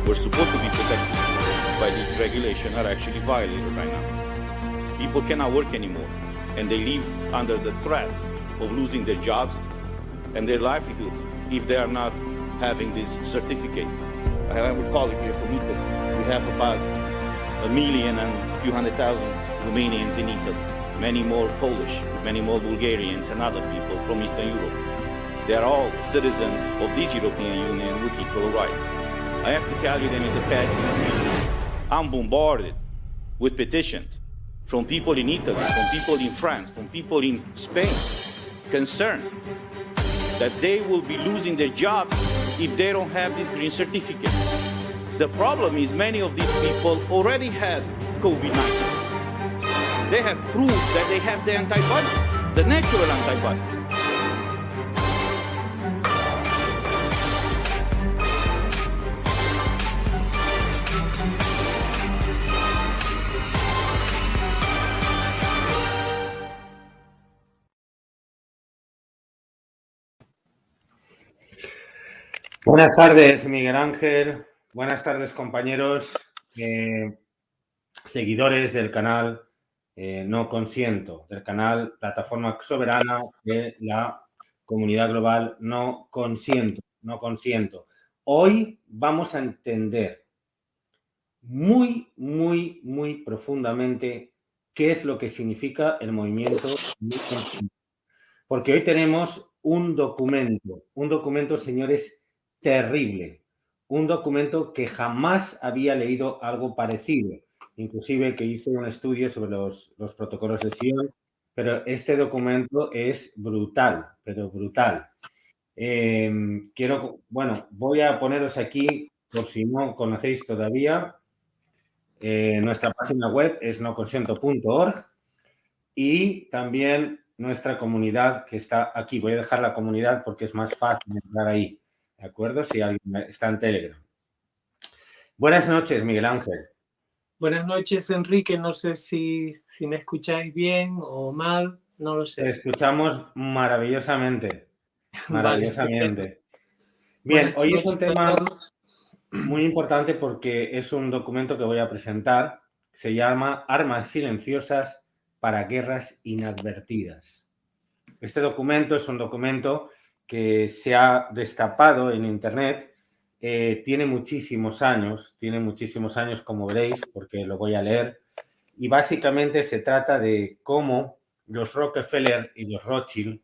were supposed to be protected by this regulation are actually violated right now. People cannot work anymore, and they live under the threat of losing their jobs and their livelihoods if they are not having this certificate. I have a colleague here from Italy. We have about 1 million and a few 100,000 Romanians in Italy, many more Polish, many more Bulgarians and other people from Eastern Europe. They are all citizens of this European Union with equal rights. I have to tell you that in the past weeks, I'm bombarded with petitions from people in Italy, from people in France, from people in Spain, concerned that they will be losing their jobs if they don't have this green certificate. The problem is many of these people already had COVID-19. They have proved that they have the antibodies, the natural antibodies. Buenas tardes, Miguel Ángel. Buenas tardes, compañeros, seguidores del canal No Consiento, del canal Plataforma Soberana de la Comunidad Global No Consiento. No Consiento. Hoy vamos a entender muy profundamente qué es lo que significa el movimiento. Porque hoy tenemos un documento, señores, terrible, un documento que jamás había leído algo parecido, inclusive que hice un estudio sobre los protocolos de Sion, pero este documento es brutal, pero brutal. Voy a poneros aquí, por si no conocéis todavía, nuestra página web es noconsiento.org y también nuestra comunidad que está aquí. Voy a dejar la comunidad porque es más fácil entrar ahí. ¿De acuerdo? Si alguien está en Telegram. Buenas noches, Miguel Ángel. Buenas noches, Enrique. No sé si me escucháis bien o mal, no lo sé. Te escuchamos maravillosamente. Maravillosamente. Vale. Bien, Buenas hoy es un tema todos. muy importante porque es un documento que voy a presentar. Se llama Armas silenciosas para guerras inadvertidas. Este documento es un documento que se ha destapado en Internet, tiene muchísimos años, como veréis, porque lo voy a leer, y básicamente se trata de cómo los Rockefeller y los Rothschild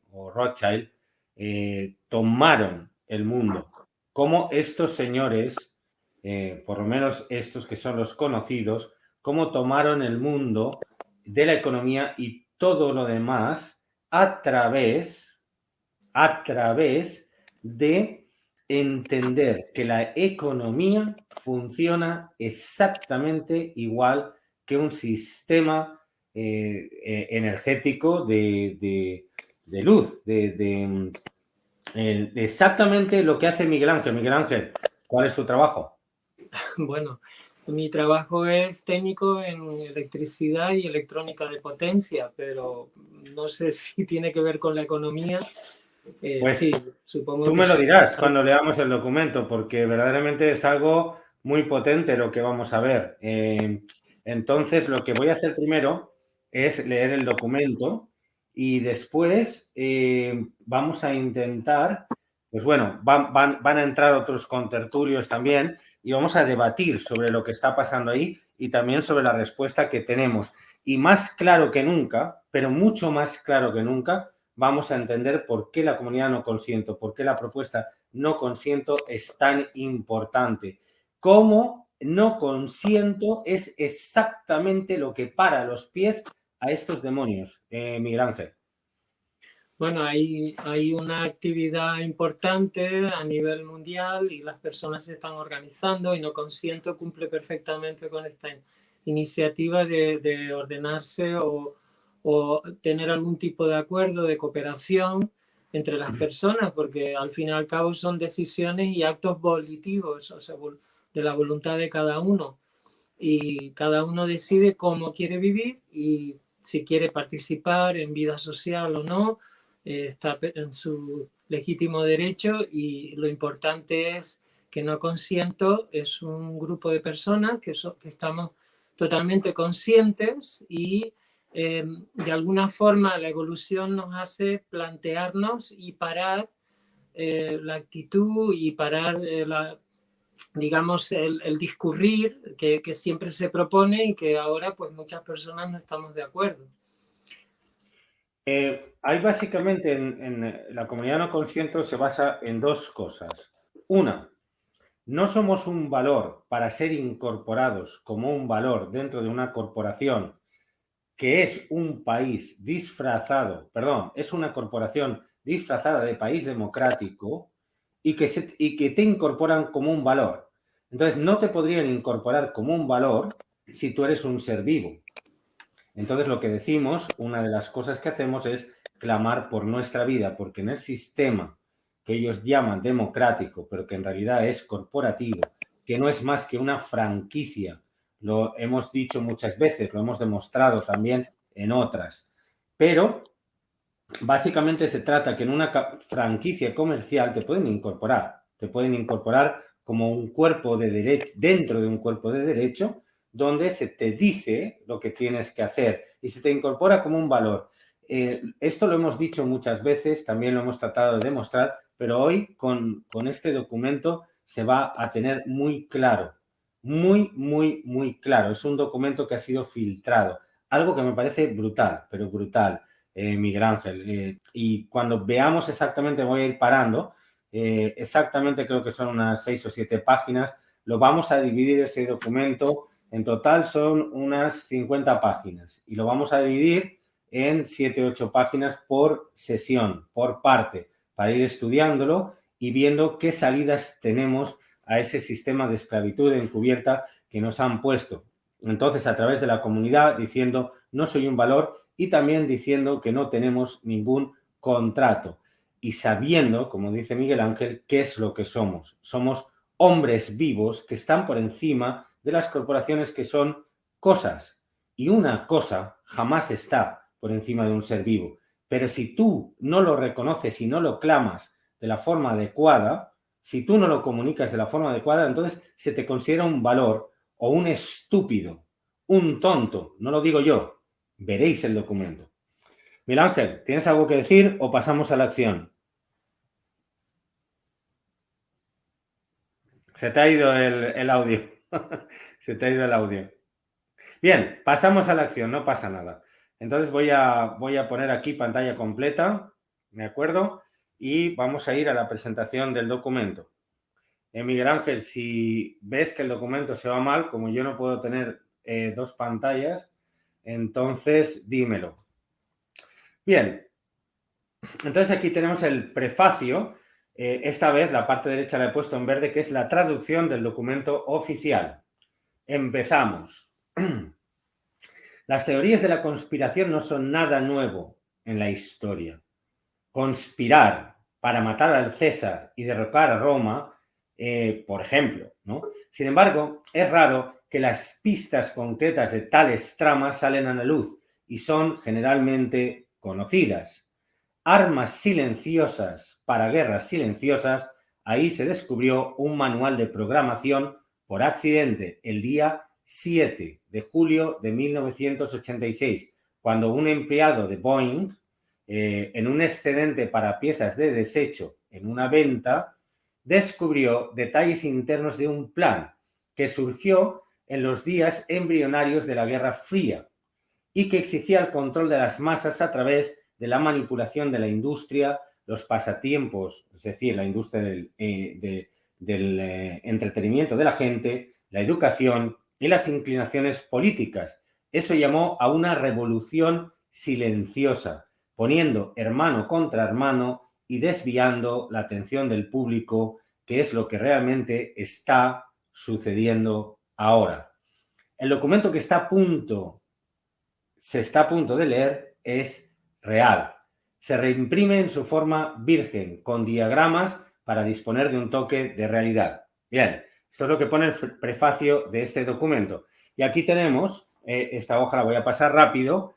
tomaron el mundo, cómo estos señores, por lo menos estos que son los conocidos, cómo tomaron el mundo de la economía y todo lo demás a través de entender que la economía funciona exactamente igual que un sistema energético de luz, de exactamente lo que hace Miguel Ángel. Miguel Ángel, ¿cuál es su trabajo? Bueno, mi trabajo es técnico en electricidad y electrónica de potencia, pero no sé si tiene que ver con la economía. Pues sí, supongo tú que me lo sí. dirás cuando leamos el documento, porque verdaderamente es algo muy potente lo que vamos a ver. Entonces, lo que voy a hacer primero es leer el documento y después vamos a intentar, pues bueno, van a entrar otros contertulios también y vamos a debatir sobre lo que está pasando ahí y también sobre la respuesta que tenemos. Y más claro que nunca, pero mucho más claro que nunca, vamos a entender por qué la comunidad no consiento, por qué la propuesta no consiento es tan importante. Cómo no consiento es exactamente lo que para los pies a estos demonios, Miguel Ángel. bueno, hay una actividad importante a nivel mundial y las personas se están organizando y No Consiento cumple perfectamente con esta iniciativa de ordenarse o tener algún tipo de acuerdo de cooperación entre las personas, porque al fin y al cabo son decisiones y actos volitivos, o sea, de la voluntad de cada uno. Y cada uno decide cómo quiere vivir y si quiere participar en vida social o no, está en su legítimo derecho, y lo importante es que No Consiento es un grupo de personas que estamos totalmente conscientes y de alguna forma la evolución nos hace plantearnos y parar la actitud y parar digamos, el discurrir que siempre se propone y que ahora pues muchas personas no estamos de acuerdo. Hay básicamente en la comunidad No Consiento se basa en dos cosas. Una, no somos un valor para ser incorporados como un valor dentro de una corporación que es un país disfrazado, perdón, es una corporación disfrazada de país democrático y que te incorporan como un valor. Entonces, no te podrían incorporar como un valor si tú eres un ser vivo. Entonces, lo que decimos, una de las cosas que hacemos es clamar por nuestra vida, porque en el sistema que ellos llaman democrático, pero que en realidad es corporativo, que no es más que una franquicia, lo hemos dicho muchas veces, lo hemos demostrado también en otras, pero básicamente se trata que en una franquicia comercial te pueden incorporar como un cuerpo de derecho, dentro de un cuerpo de derecho, donde se te dice lo que tienes que hacer y se te incorpora como un valor. Esto lo hemos dicho muchas veces, también lo hemos tratado de demostrar, pero hoy con este documento se va a tener muy claro, muy claro. Es un documento que ha sido filtrado, algo que me parece brutal, pero brutal, Miguel Ángel. Y cuando veamos exactamente, voy a ir parando, exactamente creo que son unas 6 o 7 páginas, lo vamos a dividir ese documento. En total son unas 50 páginas y lo vamos a dividir en 7 o 8 páginas por sesión, por parte, para ir estudiándolo y viendo qué salidas tenemos a ese sistema de esclavitud encubierta que nos han puesto. Entonces, a través de la comunidad, diciendo no soy un valor y también diciendo que no tenemos ningún contrato y sabiendo, como dice Miguel Ángel, qué es lo que somos. Somos hombres vivos que están por encima de las corporaciones, que son cosas, y una cosa jamás está por encima de un ser vivo. Pero si tú no lo reconoces y no lo clamas de la forma adecuada, si tú no lo comunicas de la forma adecuada, entonces se te considera un valor o un estúpido, un tonto. No lo digo yo. Veréis el documento. Miguel Ángel, ¿tienes algo que decir o pasamos a la acción? Se te ha ido el audio. Se te ha ido el audio. Bien, pasamos a la acción, no pasa nada. Entonces voy a poner aquí pantalla completa, ¿de acuerdo? Y vamos a ir a la presentación del documento. Miguel Ángel, si ves que el documento se va mal, como yo no puedo tener 2 pantallas, entonces dímelo. Bien, entonces aquí tenemos el prefacio. Esta vez la parte derecha la he puesto en verde, que es la traducción del documento oficial. Empezamos. Las teorías de la conspiración no son nada nuevo en la historia. Conspirar para matar al César y derrocar a Roma, por ejemplo, ¿no? Sin embargo, es raro que las pistas concretas de tales tramas salen a la luz y son generalmente conocidas. Armas silenciosas para guerras silenciosas, ahí se descubrió un manual de programación por accidente el día 7 de julio de 1986, cuando un empleado de Boeing, en un excedente para piezas de desecho en una venta, descubrió detalles internos de un plan que surgió en los días embrionarios de la Guerra Fría y que exigía el control de las masas a través de la manipulación de la industria, los pasatiempos, es decir, la industria del entretenimiento de la gente, la educación y las inclinaciones políticas. Eso llamó a una revolución silenciosa, poniendo hermano contra hermano y desviando la atención del público, que es lo que realmente está sucediendo ahora. El documento que se está a punto de leer es real. Se reimprime en su forma virgen, con diagramas para disponer de un toque de realidad. Bien, esto es lo que pone el prefacio de este documento. Y aquí tenemos, esta hoja la voy a pasar rápido,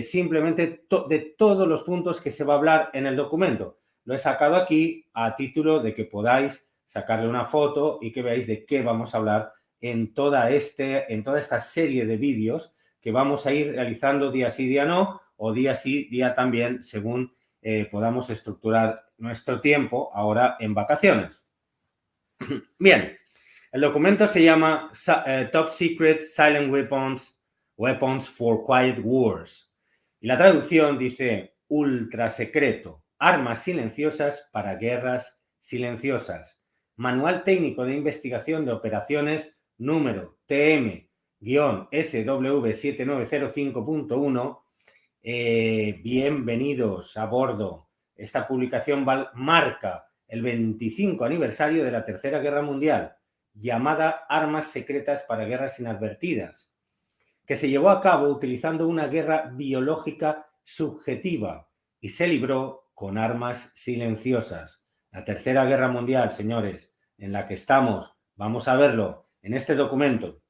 simplemente de todos los puntos que se va a hablar en el documento. Lo he sacado aquí a título de que podáis sacarle una foto y que veáis de qué vamos a hablar en toda esta serie de vídeos que vamos a ir realizando día sí, día no, o día sí, día también, según podamos estructurar nuestro tiempo ahora en vacaciones. Bien, el documento se llama Top Secret Silent Weapons for Quiet Wars. Y la traducción dice ultra secreto, armas silenciosas para guerras silenciosas. Manual técnico de investigación de operaciones número TM-SW7905.1. Bienvenidos a bordo. Esta publicación marca el 25 aniversario de la Tercera Guerra Mundial, llamada Armas Secretas para Guerras Inadvertidas, que se llevó a cabo utilizando una guerra biológica subjetiva y se libró con armas silenciosas. La Tercera Guerra Mundial, señores, en la que estamos, vamos a verlo en este documento.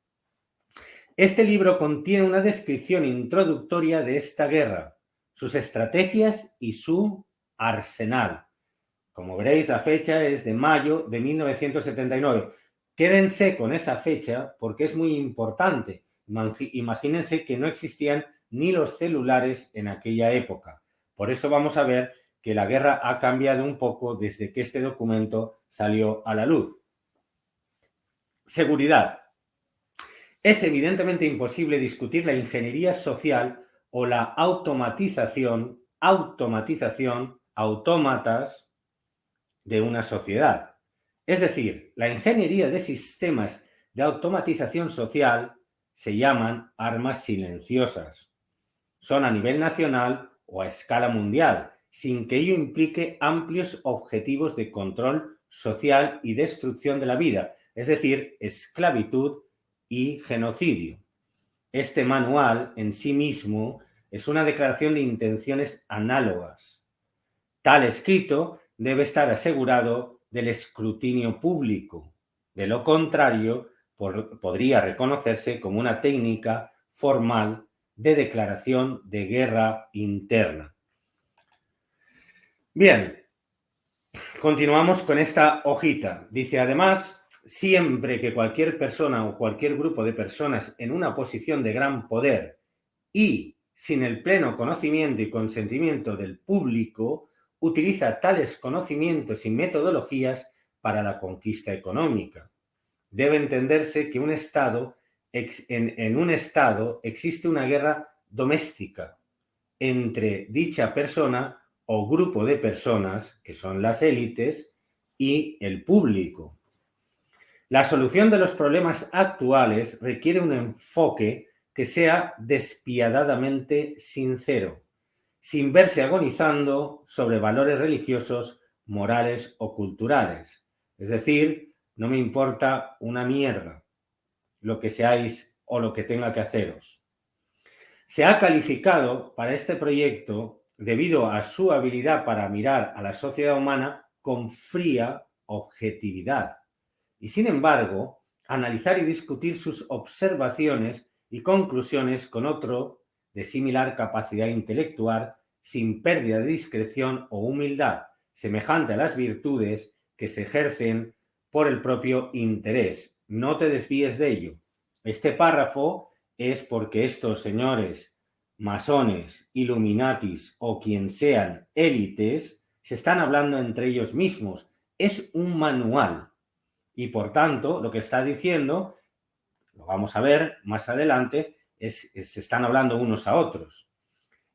Este libro contiene una descripción introductoria de esta guerra, sus estrategias y su arsenal. Como veréis, la fecha es de mayo de 1979. Quédense con esa fecha porque es muy importante. Imagínense que no existían ni los celulares en aquella época. Por eso vamos a ver que la guerra ha cambiado un poco desde que este documento salió a la luz. Seguridad. Es evidentemente imposible discutir la ingeniería social o la automatización, autómatas de una sociedad. Es decir, la ingeniería de sistemas de automatización social se llaman armas silenciosas. Son a nivel nacional o a escala mundial, sin que ello implique amplios objetivos de control social y destrucción de la vida, es decir, esclavitud y genocidio. Este manual en sí mismo es una declaración de intenciones análogas. Tal escrito debe estar asegurado del escrutinio público. De lo contrario, podría reconocerse como una técnica formal de declaración de guerra interna. Bien, continuamos con esta hojita. Dice, además, siempre que cualquier persona o cualquier grupo de personas en una posición de gran poder y sin el pleno conocimiento y consentimiento del público utiliza tales conocimientos y metodologías para la conquista económica. Debe entenderse que en un Estado existe una guerra doméstica entre dicha persona o grupo de personas, que son las élites, y el público. La solución de los problemas actuales requiere un enfoque que sea despiadadamente sincero, sin verse agonizando sobre valores religiosos, morales o culturales. Es decir, no me importa una mierda lo que seáis o lo que tenga que haceros. Se ha calificado para este proyecto, debido a su habilidad para mirar a la sociedad humana con fría objetividad. Y sin embargo, analizar y discutir sus observaciones y conclusiones con otro de similar capacidad intelectual, sin pérdida de discreción o humildad, semejante a las virtudes que se ejercen por el propio interés. No te desvíes de ello. Este párrafo es porque estos señores masones, illuminatis o quien sean élites se están hablando entre ellos mismos. Es un manual y por tanto lo que está diciendo, lo vamos a ver más adelante, se están hablando unos a otros.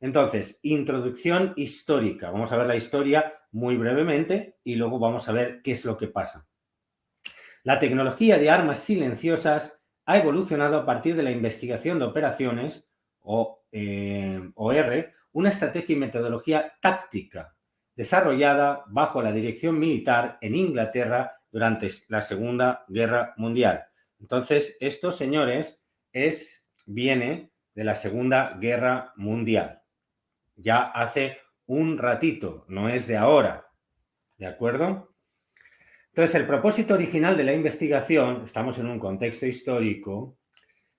Entonces, introducción histórica. Vamos a ver la historia muy brevemente y luego vamos a ver qué es lo que pasa. La tecnología de armas silenciosas ha evolucionado a partir de la investigación de operaciones OR una estrategia y metodología táctica desarrollada bajo la dirección militar en Inglaterra durante la Segunda Guerra Mundial. Entonces, esto, señores, viene de la Segunda Guerra Mundial. Ya hace un ratito, no es de ahora. ¿De acuerdo? Entonces, el propósito original de la investigación, estamos en un contexto histórico,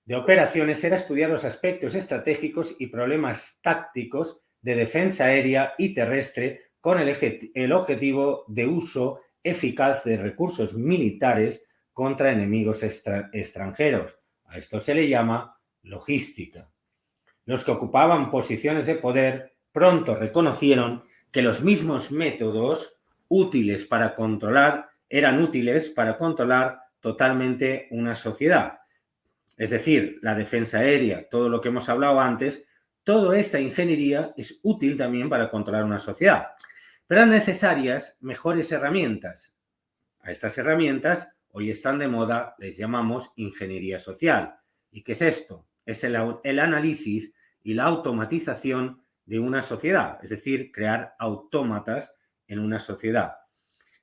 de operaciones era estudiar los aspectos estratégicos y problemas tácticos de defensa aérea y terrestre con el objetivo de uso eficaz de recursos militares contra enemigos extranjeros. A esto se le llama logística. Los que ocupaban posiciones de poder pronto reconocieron que los mismos métodos eran útiles para controlar totalmente una sociedad. Es decir, la defensa aérea, todo lo que hemos hablado antes, toda esta ingeniería es útil también para controlar una sociedad. Pero eran necesarias mejores herramientas. A estas herramientas hoy están de moda, les llamamos ingeniería social. ¿Y qué es esto? Es el análisis y la automatización de una sociedad, es decir, crear autómatas en una sociedad.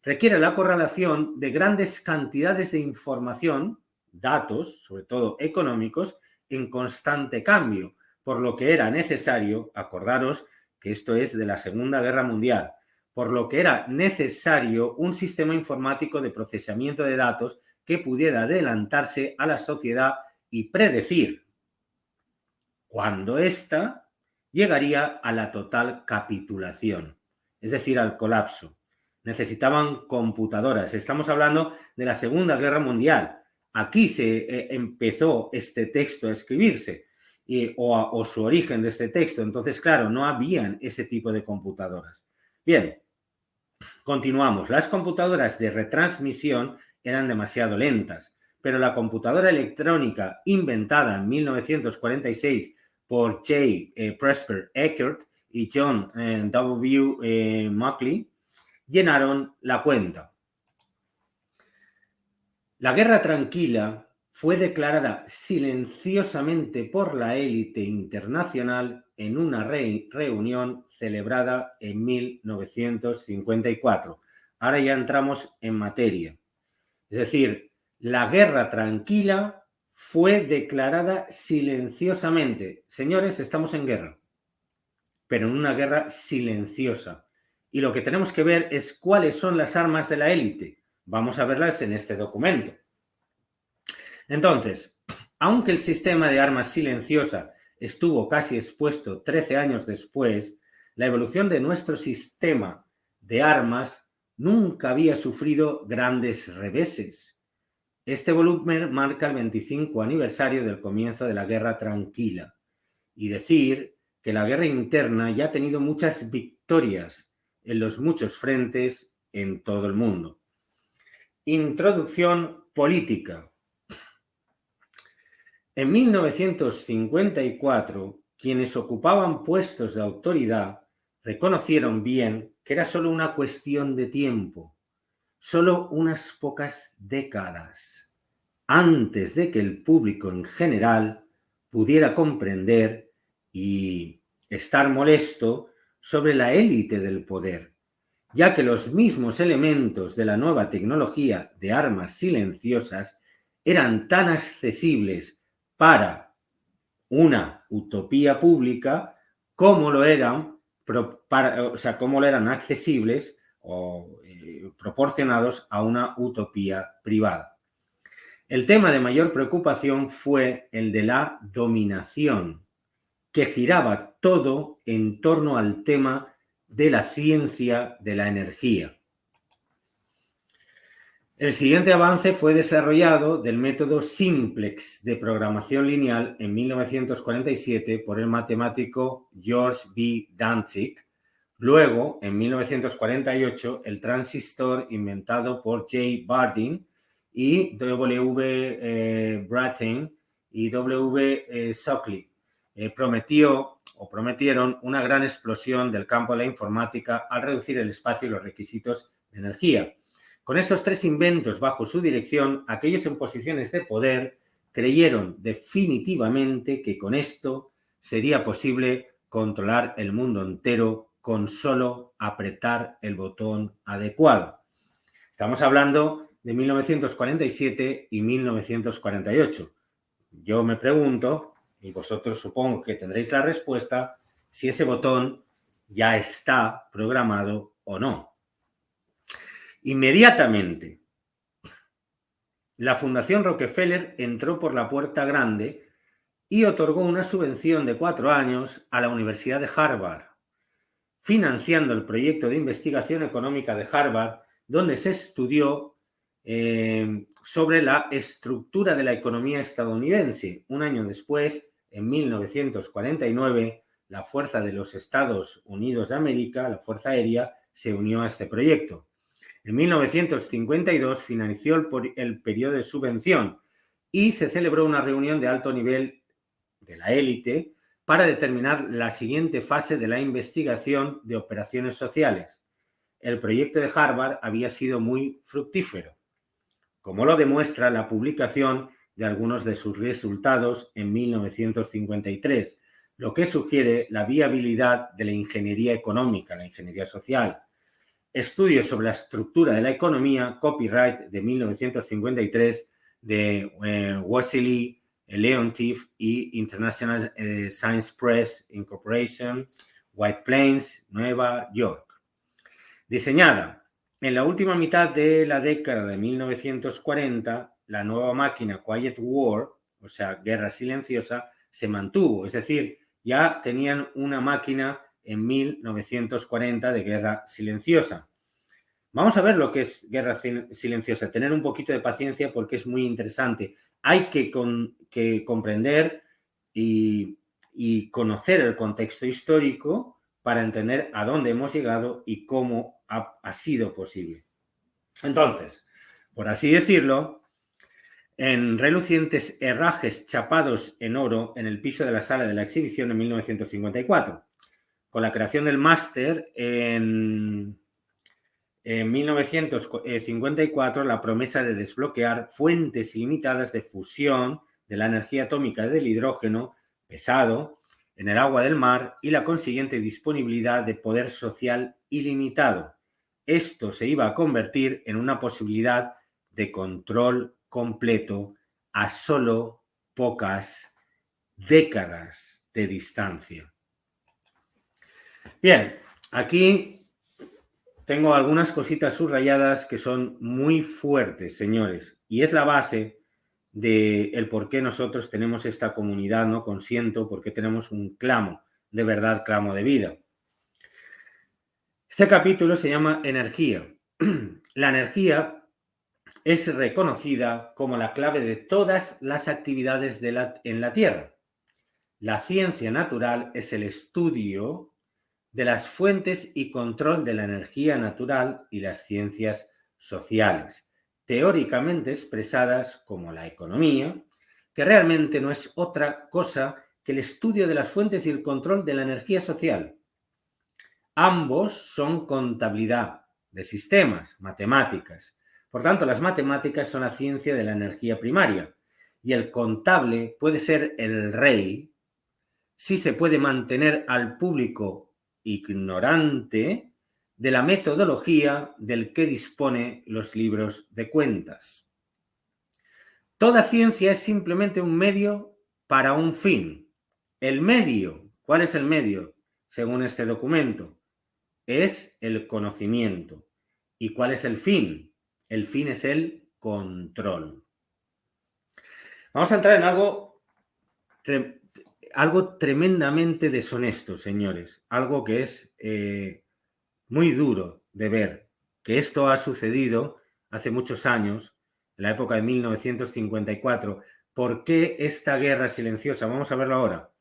Requiere la correlación de grandes cantidades de información, datos, sobre todo económicos, en constante cambio, por lo que era necesario, acordaros que esto es de la Segunda Guerra Mundial, por lo que era necesario un sistema informático de procesamiento de datos que pudiera adelantarse a la sociedad y predecir cuándo ésta llegaría a la total capitulación, es decir, al colapso. Necesitaban computadoras. Estamos hablando de la Segunda Guerra Mundial. Aquí se empezó este texto a escribirse o su origen de este texto. Entonces, claro, no habían ese tipo de computadoras. Bien, continuamos. Las computadoras de retransmisión eran demasiado lentas, pero la computadora electrónica inventada en 1946 por J. Presper Eckert y John W. Muckley llenaron la cuenta. La Guerra Tranquila fue declarada silenciosamente por la élite internacional en una reunión celebrada en 1954. Ahora ya entramos en materia. Es decir, la Guerra Tranquila fue declarada silenciosamente. Señores, estamos en guerra, pero en una guerra silenciosa. Y lo que tenemos que ver es cuáles son las armas de la élite. Vamos a verlas en este documento. Entonces, aunque el sistema de armas silenciosa estuvo casi expuesto 13 años después, la evolución de nuestro sistema de armas nunca había sufrido grandes reveses. Este volumen marca el 25 aniversario del comienzo de la Guerra Tranquila y decir que la guerra interna ya ha tenido muchas victorias en los muchos frentes en todo el mundo. Introducción política. En 1954, quienes ocupaban puestos de autoridad reconocieron bien que era solo una cuestión de tiempo, solo unas pocas décadas, antes de que el público en general pudiera comprender y estar molesto sobre la élite del poder, ya que los mismos elementos de la nueva tecnología de armas silenciosas eran tan accesibles para una utopía pública como lo eran, accesibles o proporcionados a una utopía privada. El tema de mayor preocupación fue el de la dominación, que giraba todo en torno al tema de la ciencia de la energía. El siguiente avance fue desarrollado del método simplex de programación lineal en 1947 por el matemático George B. Dantzig. Luego, en 1948, el transistor inventado por J. Bardeen y W. Brattain y W. Shockley. Prometieron una gran explosión del campo de la informática al reducir el espacio y los requisitos de energía. Con estos tres inventos bajo su dirección, aquellos en posiciones de poder creyeron definitivamente que con esto sería posible controlar el mundo entero con solo apretar el botón adecuado. Estamos hablando de 1947 y 1948. Yo me pregunto, y vosotros supongo que tendréis la respuesta, si ese botón ya está programado o no. Inmediatamente, la Fundación Rockefeller entró por la puerta grande y otorgó una subvención de 4 años a la Universidad de Harvard, financiando el proyecto de investigación económica de Harvard, donde se estudió sobre la estructura de la economía estadounidense. Un año después, en 1949, la Fuerza de los Estados Unidos de América, la Fuerza Aérea, se unió a este proyecto. En 1952 finalizó el periodo de subvención y se celebró una reunión de alto nivel de la élite para determinar la siguiente fase de la investigación de operaciones sociales. El proyecto de Harvard había sido muy fructífero, como lo demuestra la publicación de algunos de sus resultados en 1953, lo que sugiere la viabilidad de la ingeniería económica, la ingeniería social. Estudios sobre la estructura de la economía, copyright de 1953 de Wesley Leontief y International Science Press Incorporation, White Plains, Nueva York. Diseñada en la última mitad de la década de 1940, la nueva máquina Quiet War, o sea, guerra silenciosa, se mantuvo. Es decir, ya tenían una máquina en 1940 de guerra silenciosa. Vamos a ver lo que es guerra silenciosa. Tener un poquito de paciencia porque es muy interesante. Hay que comprender y conocer el contexto histórico para entender a dónde hemos llegado y cómo ha sido posible. Entonces, por así decirlo, en relucientes herrajes chapados en oro en el piso de la sala de la exhibición en 1954. Con la creación del máster en 1954, la promesa de desbloquear fuentes ilimitadas de fusión de la energía atómica del hidrógeno pesado en el agua del mar y la consiguiente disponibilidad de poder social ilimitado. Esto se iba a convertir en una posibilidad de control completo a solo pocas décadas de distancia. Bien, aquí tengo algunas cositas subrayadas que son muy fuertes, señores, y es la base del por qué nosotros tenemos esta comunidad, ¿no? Consiento, porque tenemos un clamo de verdad, clamo de vida. Este capítulo se llama Energía. La energía es reconocida como la clave de todas las actividades en la Tierra. La ciencia natural es el estudio de las fuentes y control de la energía natural y las ciencias sociales, teóricamente expresadas como la economía, que realmente no es otra cosa que el estudio de las fuentes y el control de la energía social. Ambos son contabilidad de sistemas, matemáticas. Por tanto, las matemáticas son la ciencia de la energía primaria y el contable puede ser el rey si se puede mantener al público ignorante de la metodología del que dispone los libros de cuentas. Toda ciencia es simplemente un medio para un fin. El medio, ¿cuál es el medio? Según este documento, es el conocimiento. ¿Y cuál es el fin? El fin es el control. Vamos a entrar en algo tremendamente deshonesto, señores. Algo que es muy duro de ver. Que esto ha sucedido hace muchos años, en la época de 1954. ¿Por qué esta guerra silenciosa? Vamos a verlo ahora.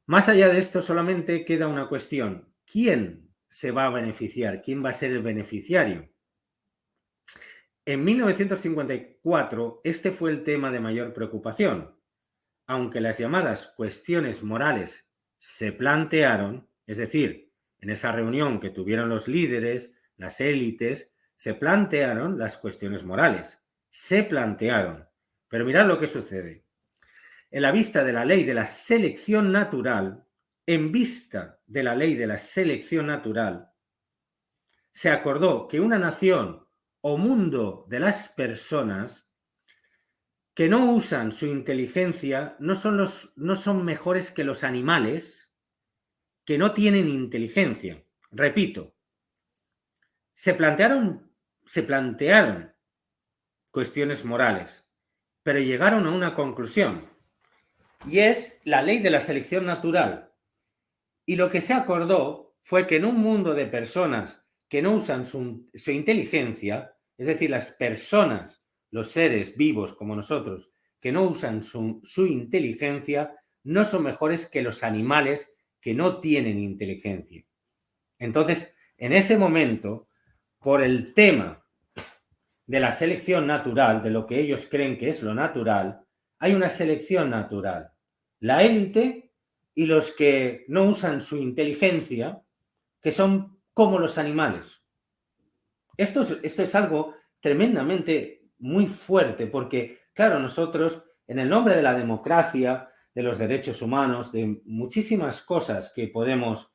Más allá de esto, solamente queda una cuestión. ¿Quién se va a beneficiar? ¿Quién va a ser el beneficiario? En 1954, este fue el tema de mayor preocupación. Aunque las llamadas cuestiones morales se plantearon, es decir, en esa reunión que tuvieron los líderes, las élites, se plantearon las cuestiones morales. Se plantearon. Pero mirad lo que sucede. En la vista de la ley de la selección natural, en vista de la ley de la selección natural, se acordó que una nación o mundo de las personas que no usan su inteligencia no son mejores que los animales que no tienen inteligencia. Repito, se plantearon cuestiones morales, pero llegaron a una conclusión, y es la ley de la selección natural. Y lo que se acordó fue que en un mundo de personas que no usan su inteligencia, es decir, las personas, los seres vivos como nosotros, que no usan su inteligencia, no son mejores que los animales que no tienen inteligencia. Entonces, en ese momento, por el tema de la selección natural, de lo que ellos creen que es lo natural, hay una selección natural. La élite y los que no usan su inteligencia, que son como los animales. Esto es algo tremendamente muy fuerte, porque, claro, nosotros, en el nombre de la democracia, de los derechos humanos, de muchísimas cosas que podemos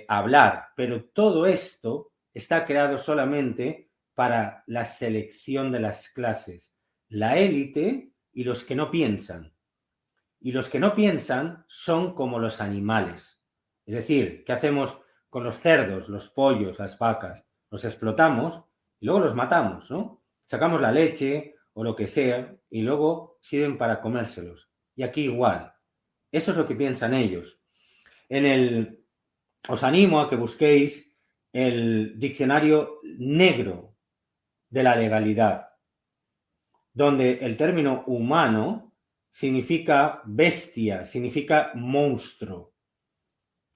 hablar, pero todo esto está creado solamente para la selección de las clases, la élite y los que no piensan. Y los que no piensan son como los animales. Es decir, ¿qué hacemos con los cerdos, los pollos, las vacas? Los explotamos y luego los matamos, ¿no? Sacamos la leche o lo que sea y luego sirven para comérselos. Y aquí igual. Eso es lo que piensan ellos. Os animo a que busquéis el diccionario negro de la legalidad, donde el término humano significa bestia, significa monstruo.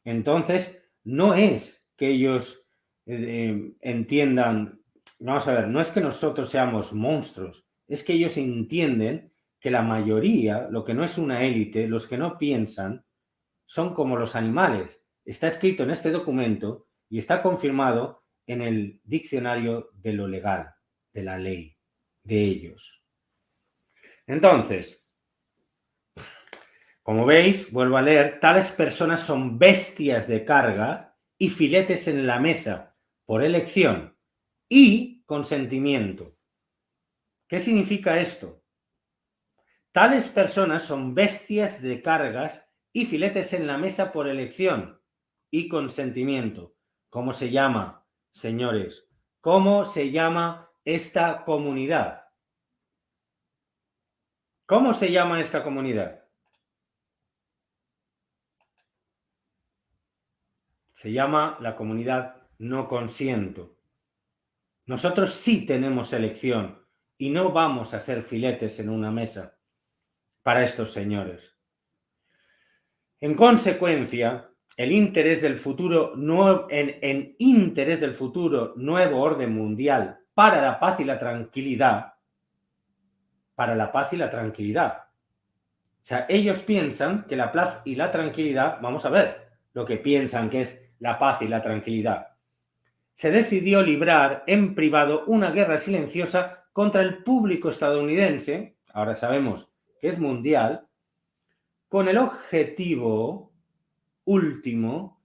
Entonces, no es que ellos entiendan, vamos a ver, no es que nosotros seamos monstruos, es que ellos entienden que la mayoría, lo que no es una élite, los que no piensan, son como los animales. Está escrito en este documento y está confirmado en el diccionario de lo legal, de la ley, de ellos. Entonces, como veis, vuelvo a leer, tales personas son bestias de carga y filetes en la mesa por elección y consentimiento. ¿Qué significa esto? Tales personas son bestias de cargas y filetes en la mesa por elección y consentimiento. ¿Cómo se llama, señores? ¿Cómo se llama esta comunidad? ¿Cómo se llama esta comunidad? Se llama la comunidad no consiento. Nosotros sí tenemos elección y no vamos a ser filetes en una mesa para estos señores. En consecuencia, el interés del futuro en interés del futuro nuevo orden mundial para la paz y la tranquilidad, O sea, ellos piensan que la paz y la tranquilidad, vamos a ver lo que piensan que es la paz y la tranquilidad. Se decidió librar en privado una guerra silenciosa contra el público estadounidense, ahora sabemos que es mundial, con el objetivo último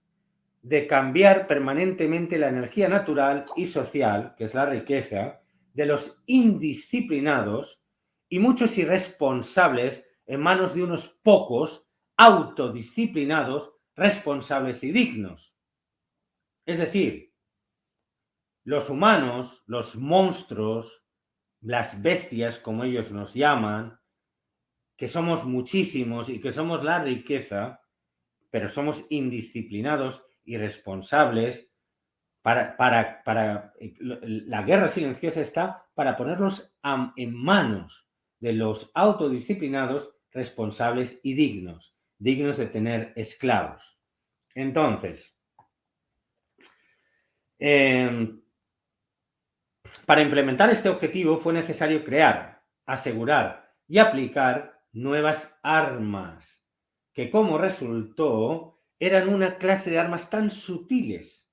de cambiar permanentemente la energía natural y social, que es la riqueza, de los indisciplinados y muchos irresponsables en manos de unos pocos autodisciplinados, responsables y dignos. Es decir, los humanos, los monstruos, las bestias, como ellos nos llaman, que somos muchísimos y que somos la riqueza, pero somos indisciplinados, irresponsables. La guerra silenciosa está para ponerlos en manos de los autodisciplinados, responsables y dignos de tener esclavos. Entonces, para implementar este objetivo fue necesario crear, asegurar y aplicar nuevas armas, que como resultó eran una clase de armas tan sutiles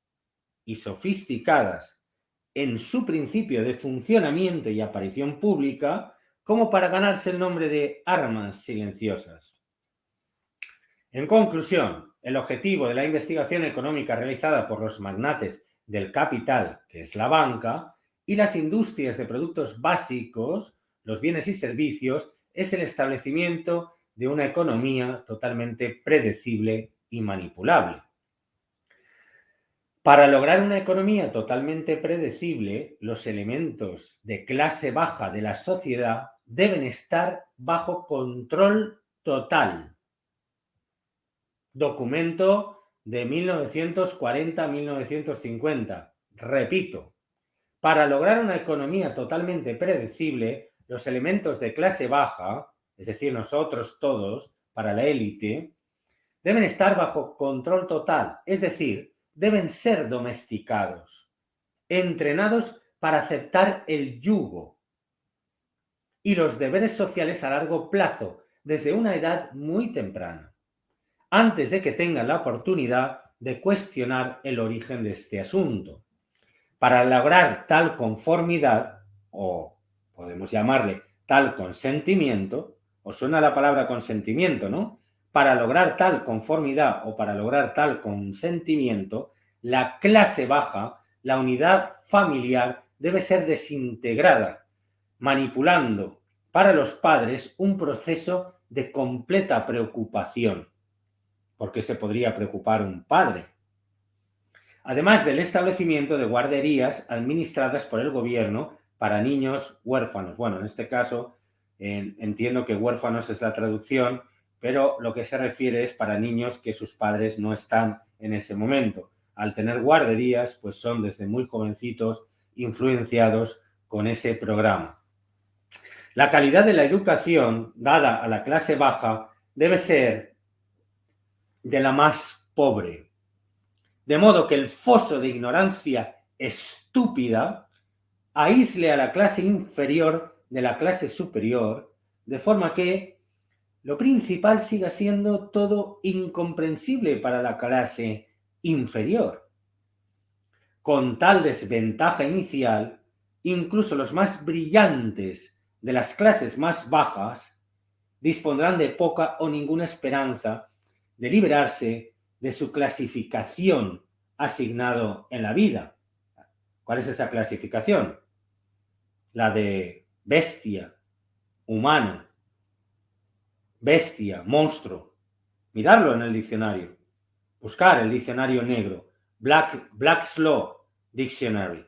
y sofisticadas en su principio de funcionamiento y aparición pública como para ganarse el nombre de armas silenciosas. En conclusión, el objetivo de la investigación económica realizada por los magnates del capital, que es la banca, y las industrias de productos básicos, los bienes y servicios, es el establecimiento de una economía totalmente predecible y manipulable. Para lograr una economía totalmente predecible, los elementos de clase baja de la sociedad deben estar bajo control total. Documento de 1940-1950. Repito, para lograr una economía totalmente predecible, los elementos de clase baja, es decir, nosotros todos, para la élite, deben estar bajo control total, es decir, deben ser domesticados, entrenados para aceptar el yugo y los deberes sociales a largo plazo, desde una edad muy temprana, antes de que tengan la oportunidad de cuestionar el origen de este asunto. Para lograr tal conformidad, o podemos llamarle tal consentimiento, ¿os suena la palabra consentimiento, no? Para lograr tal conformidad o para lograr tal consentimiento, la clase baja, la unidad familiar, debe ser desintegrada, manipulando para los padres un proceso de completa preocupación. ¿Por qué se podría preocupar un padre? Además del establecimiento de guarderías administradas por el gobierno para niños huérfanos. Bueno, en este caso entiendo que huérfanos es la traducción, pero lo que se refiere es para niños que sus padres no están en ese momento. Al tener guarderías, pues son desde muy jovencitos influenciados con ese programa. La calidad de la educación dada a la clase baja debe ser de la más pobre, de modo que el foso de ignorancia estúpida aísle a la clase inferior de la clase superior, de forma que lo principal siga siendo todo incomprensible para la clase inferior. Con tal desventaja inicial, incluso los más brillantes de las clases más bajas dispondrán de poca o ninguna esperanza de liberarse de su clasificación asignado en la vida. ¿Cuál es esa clasificación? La de bestia, humano, bestia, monstruo. Mirarlo en el diccionario. Buscar el diccionario negro. Black's Law Dictionary.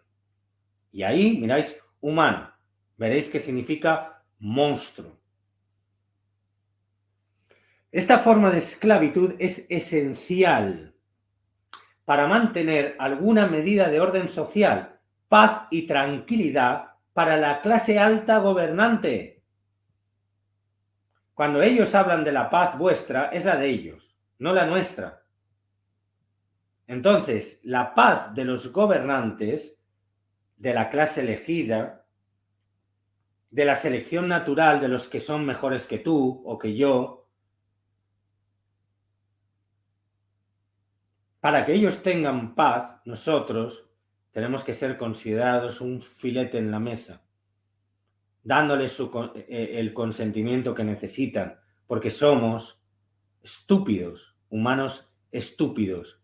Y ahí miráis humano. Veréis que significa monstruo. Esta forma de esclavitud es esencial para mantener alguna medida de orden social, paz y tranquilidad para la clase alta gobernante. Cuando ellos hablan de la paz vuestra, es la de ellos, no la nuestra. Entonces, la paz de los gobernantes, de la clase elegida, de la selección natural de los que son mejores que tú o que yo, para que ellos tengan paz, nosotros tenemos que ser considerados un filete en la mesa, dándoles el consentimiento que necesitan, porque somos estúpidos, humanos estúpidos,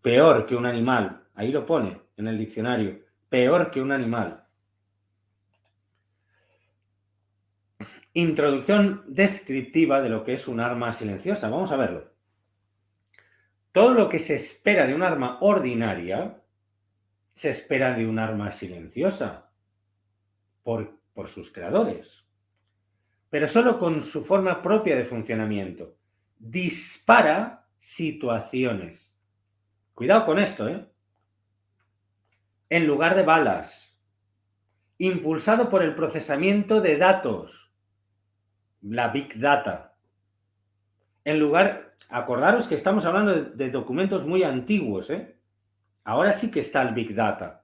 peor que un animal. Ahí lo pone en el diccionario, peor que un animal. Introducción descriptiva de lo que es un arma silenciosa. Vamos a verlo. Todo lo que se espera de un arma ordinaria, se espera de un arma silenciosa por sus creadores, pero solo con su forma propia de funcionamiento. Dispara situaciones. Cuidado con esto, en lugar de balas. Impulsado por el procesamiento de datos. La Big Data. Acordaros que estamos hablando de documentos muy antiguos, Ahora sí que está el Big Data.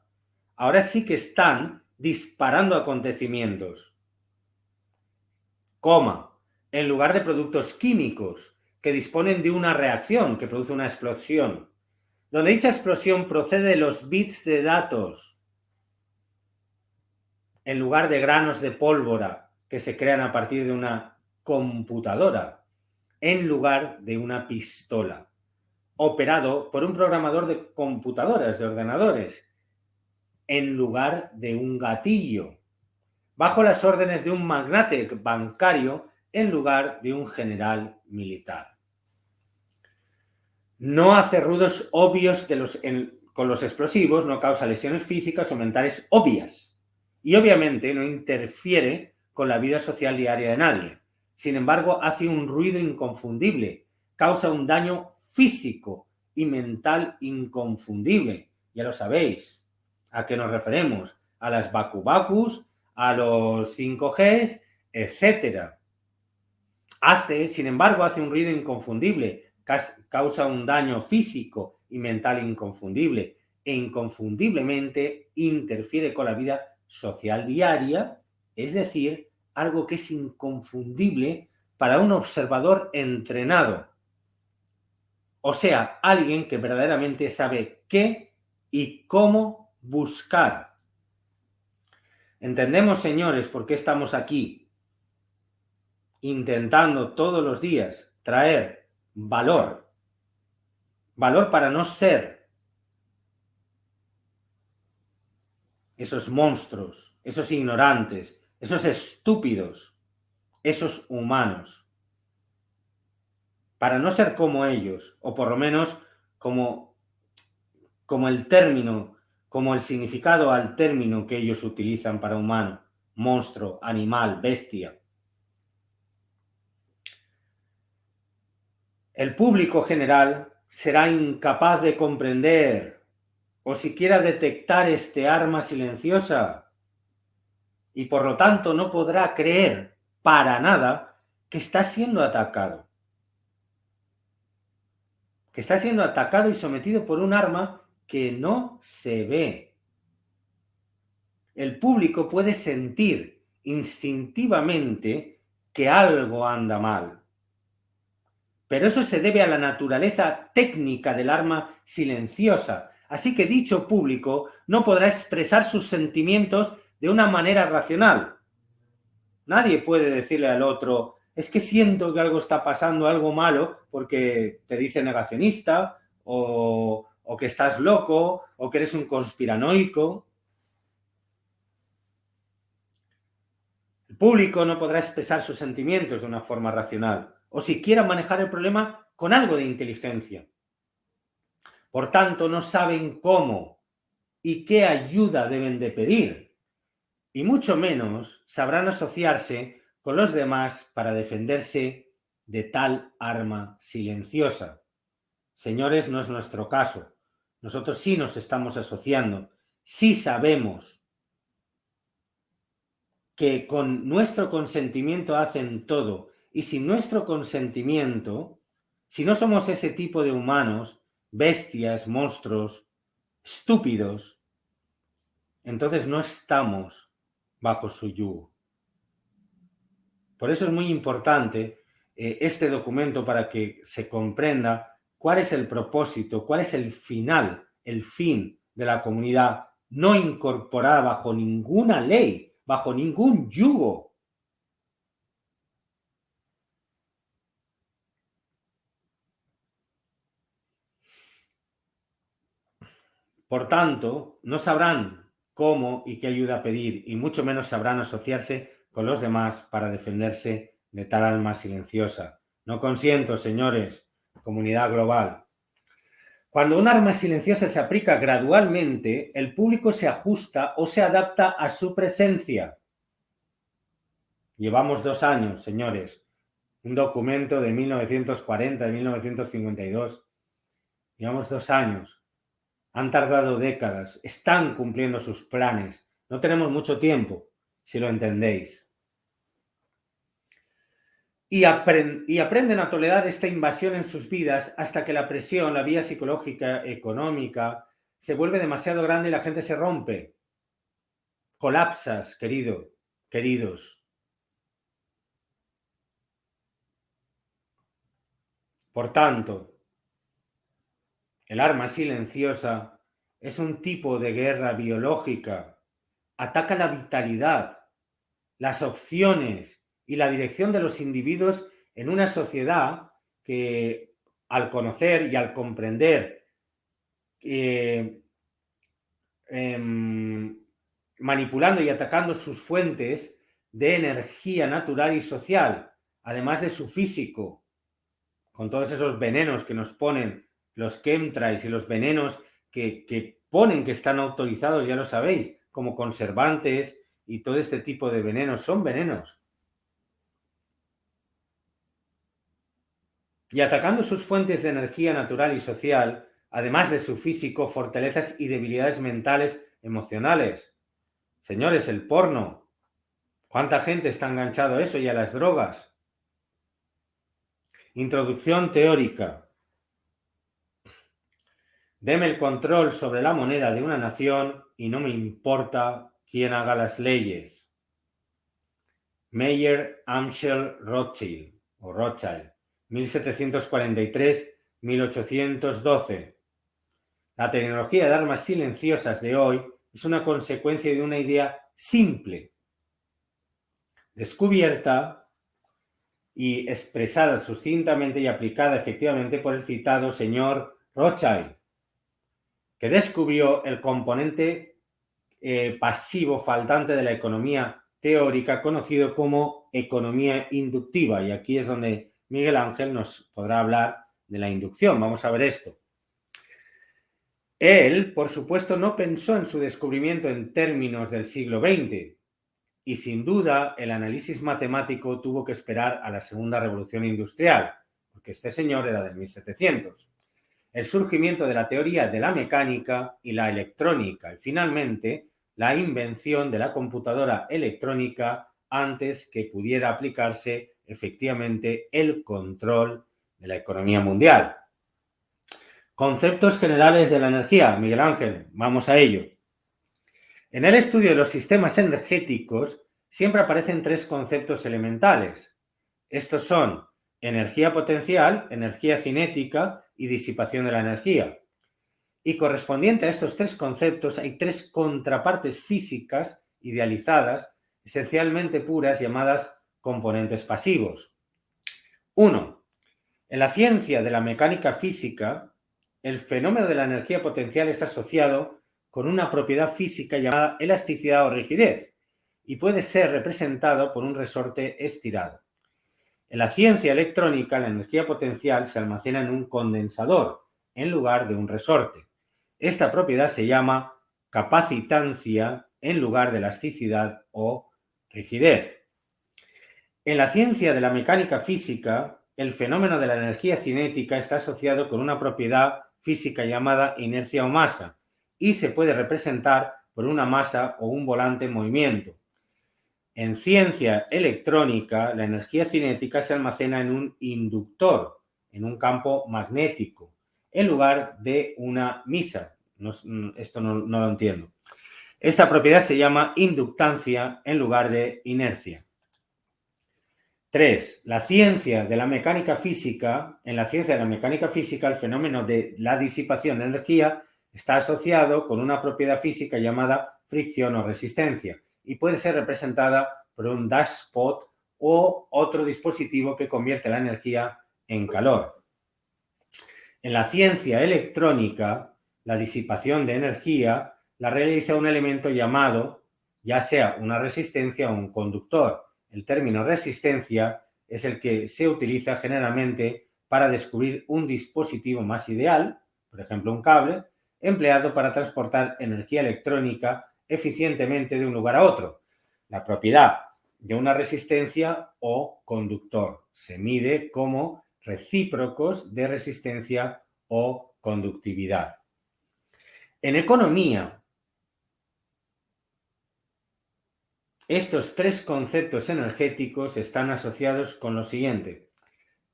Ahora sí que están disparando acontecimientos. En lugar de productos químicos que disponen de una reacción que produce una explosión, donde dicha explosión procede de los bits de datos, en lugar de granos de pólvora que se crean a partir de una computadora, en lugar de una pistola. operado por un programador de computadoras, de ordenadores, en lugar de un gatillo, bajo las órdenes de un magnate bancario en lugar de un general militar. No hace ruidos obvios con los explosivos, no causa lesiones físicas o mentales obvias y obviamente no interfiere con la vida social diaria de nadie. Sin embargo, hace un ruido inconfundible, causa un daño físico y mental inconfundible. Ya lo sabéis a qué nos referimos, a las baku-bakus, a los 5Gs, etc. Sin embargo, hace un ruido inconfundible, causa un daño físico y mental inconfundible e inconfundiblemente interfiere con la vida social diaria, es decir, algo que es inconfundible para un observador entrenado. O sea, alguien que verdaderamente sabe qué y cómo buscar. ¿Entendemos, señores, por qué estamos aquí intentando todos los días traer valor? Valor para no ser esos monstruos, esos ignorantes, esos estúpidos, esos humanos. Para no ser como ellos, o por lo menos como el término, como el significado al término que ellos utilizan para humano, monstruo, animal, bestia. El público general será incapaz de comprender o siquiera detectar este arma silenciosa y por lo tanto no podrá creer para nada que está siendo atacado. Que está siendo atacado y sometido por un arma que no se ve. El público puede sentir instintivamente que algo anda mal. Pero eso se debe a la naturaleza técnica del arma silenciosa. Así que dicho público no podrá expresar sus sentimientos de una manera racional. Nadie puede decirle al otro, es que siento que algo está pasando, algo malo, porque te dice negacionista, o que estás loco, o que eres un conspiranoico. El público no podrá expresar sus sentimientos de una forma racional, o siquiera manejar el problema con algo de inteligencia. Por tanto, no saben cómo y qué ayuda deben de pedir, y mucho menos sabrán asociarse con los demás para defenderse de tal arma silenciosa. Señores, no es nuestro caso. Nosotros sí nos estamos asociando, sí sabemos que con nuestro consentimiento hacen todo, y sin nuestro consentimiento, si no somos ese tipo de humanos, bestias, monstruos, estúpidos, entonces no estamos bajo su yugo. Por eso es muy importante este documento para que se comprenda cuál es el propósito, cuál es el final, el fin de la comunidad no incorporada bajo ninguna ley, bajo ningún yugo. Por tanto, no sabrán cómo y qué ayuda pedir, y mucho menos sabrán asociarse con los demás para defenderse de tal alma silenciosa. No consiento, señores, comunidad global. Cuando un arma silenciosa se aplica gradualmente, el público se ajusta o se adapta a su presencia. Llevamos 2 años, señores. Un documento de 1940, de 1952. Llevamos 2 años. Han tardado décadas. Están cumpliendo sus planes. No tenemos mucho tiempo, si lo entendéis. Y aprenden a tolerar esta invasión en sus vidas hasta que la presión, la vía psicológica, económica, se vuelve demasiado grande y la gente se rompe. Colapsas, queridos. Por tanto, el arma silenciosa es un tipo de guerra biológica. Ataca la vitalidad, las opciones y la dirección de los individuos en una sociedad que al conocer y al comprender, manipulando y atacando sus fuentes de energía natural y social, además de su físico, con todos esos venenos que nos ponen los chemtrails y los venenos que ponen que están autorizados, ya lo sabéis, como conservantes y todo este tipo de venenos, son venenos. Y atacando sus fuentes de energía natural y social, además de su físico, fortalezas y debilidades mentales, emocionales. Señores, el porno. ¿Cuánta gente está enganchado a eso y a las drogas? Introducción teórica. Deme el control sobre la moneda de una nación y no me importa quién haga las leyes. Mayer Amschel Rothschild, 1743-1812. La tecnología de armas silenciosas de hoy es una consecuencia de una idea simple, descubierta y expresada sucintamente y aplicada efectivamente por el citado señor Rothschild, que descubrió el componente pasivo faltante de la economía teórica conocido como economía inductiva. Y aquí es donde Miguel Ángel nos podrá hablar de la inducción. Vamos a ver esto. Él, por supuesto, no pensó en su descubrimiento en términos del siglo XX y, sin duda, el análisis matemático tuvo que esperar a la Segunda Revolución Industrial, porque este señor era del 1700. El surgimiento de la teoría de la mecánica y la electrónica y, finalmente, la invención de la computadora electrónica antes que pudiera aplicarse efectivamente el control de la economía mundial. Conceptos generales de la energía. Miguel Ángel, vamos a ello. En el estudio de los sistemas energéticos siempre aparecen tres conceptos elementales. Estos son energía potencial, energía cinética y disipación de la energía. Y correspondiente a estos tres conceptos hay tres contrapartes físicas idealizadas, esencialmente puras, llamadas componentes pasivos. 1. En la ciencia de la mecánica física, el fenómeno de la energía potencial es asociado con una propiedad física llamada elasticidad o rigidez y puede ser representado por un resorte estirado. En la ciencia electrónica, la energía potencial se almacena en un condensador en lugar de un resorte. Esta propiedad se llama capacitancia en lugar de elasticidad o rigidez. En la ciencia de la mecánica física, el fenómeno de la energía cinética está asociado con una propiedad física llamada inercia o masa y se puede representar por una masa o un volante en movimiento. En ciencia electrónica, la energía cinética se almacena en un inductor, en un campo magnético, en lugar de una misa. Esto no lo entiendo. Esta propiedad se llama inductancia en lugar de inercia. 3. La ciencia de la mecánica física. En la ciencia de la mecánica física, el fenómeno de la disipación de energía está asociado con una propiedad física llamada fricción o resistencia y puede ser representada por un dashpot o otro dispositivo que convierte la energía en calor. En la ciencia electrónica, la disipación de energía la realiza un elemento llamado, ya sea una resistencia o un conductor. El término resistencia es el que se utiliza generalmente para descubrir un dispositivo más ideal, por ejemplo un cable, empleado para transportar energía electrónica eficientemente de un lugar a otro. La propiedad de una resistencia o conductor se mide como recíprocos de resistencia o conductividad. En economía, estos tres conceptos energéticos están asociados con lo siguiente: